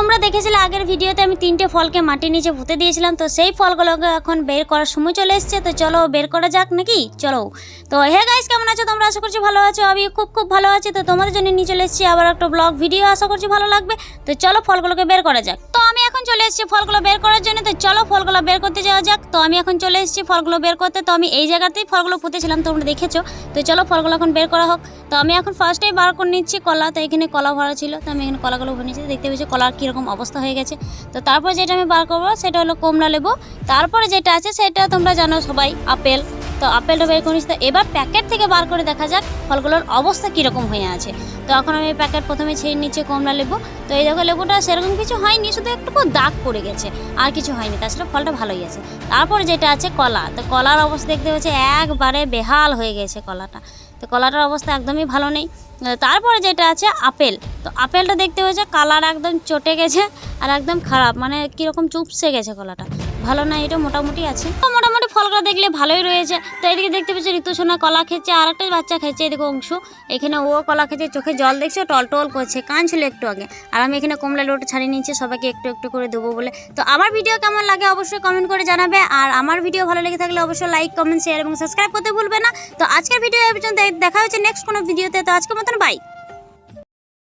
তোমরা দেখেছিলে আগের ভিডিওতে আমি 3টে ফলকে মাটির নিচে পুঁতে দিয়েছিলাম। তো সেই ফলগুলোকে এখন বের করার সময় চলে এসেছে। তো চলো বের করা যাক নাকি, চলো। তো হে গাইস, কেমন আছো তোমরা? আশা করছি ভালো আছো। আমি খুব ভালো আছি। তো তোমাদের জন্য নিয়ে চলে এসেছি আবার একটা ব্লগ ভিডিও, আশা করছি ভালো লাগবে। তো চলো ফলগুলোকে বের করা যাক। তো আমি এখন চলে এসেছি ফলগুলো বের করার জন্য। তো চলো ফলগুলো বের করতে যাওয়া যাক। তো আমি এখন চলে এসেছি ফলগুলো বের করতে। তো আমি এই জায়গাতেই ফলগুলো পুঁতেছিলাম, তোমরা দেখেছো। তো চলো ফলগুলো এখন বের করা হোক। তো আমি এখন ফার্স্টেই বার করে নিচ্ছি কলা। তো এখানে কলা ভরা ছিল, তো আমি এখানে কলাগুলো ভরে নিচ্ছি। দেখতে পেয়েছি কলার কীরকম অবস্থা হয়ে গেছে। তো তারপর যেটা আমি বার করবো সেটা হলো কমলা লেবু। তারপরে যেটা আছে সেটা তোমরা জানো সবাই, আপেল। তো আপেলটা বের করে নিচ্ছি। তো এবার প্যাকেট থেকে বার করে দেখা যাক ফলগুলোর অবস্থা কীরকম হয়ে আছে। তো এখন আমি প্যাকেট প্রথমে ছেড়ে নিচ্ছি কমলা লেবু। তো এই দেখো লেবুটা সেরকম কিছু হয়নি, শুধু একটু দাগ পড়ে গেছে, আর কিছু হয়নি। তাছাড়া ফলটা ভালোই আছে। তারপরে যেটা আছে কলা। তো কলার অবস্থা দেখতে পাচ্ছি একবারে বেহাল হয়ে গেছে কলাটা। তো কলাটার অবস্থা একদমই ভালো নেই। তারপরে যেটা আছে আপেল। তো আপেলটা দেখতে হয়েছে কালার একদম চটে গেছে আর একদম খারাপ, মানে কীরকম চুপসে গেছে কলাটা, ভালো না। এটা মোটামুটি আছে। তো মোটামুটি ফলগুলো দেখলে ভালোই রয়েছে। তো এদিকে দেখতে পাচ্ছি ঋতুসোনা কলা খেচ্ছে, আর একটা বাচ্চা খেচ্ছে, এদিকে অংশু। এখানে ও কলা খেচ্ছে, চোখে জল দেখছে, টল করছে, কাঁদছিল একটু আগে। আর আমি এখানে কমলা লেবুটা ছাড়িয়ে নিচ্ছি সবাইকে একটু একটু করে দেবো বলে। তো আমার ভিডিও কেমন লাগে অবশ্যই কমেন্ট করে জানাবে। আর আমার ভিডিও ভালো লেগে থাকলে অবশ্যই লাইক, কমেন্ট, শেয়ার এবং সাবস্ক্রাইব করতে ভুলবে না। তো আজকের ভিডিও এই পর্যন্ত, দেখা হচ্ছে নেক্সট কোনো ভিডিওতে। তো আজকের মতন বাই।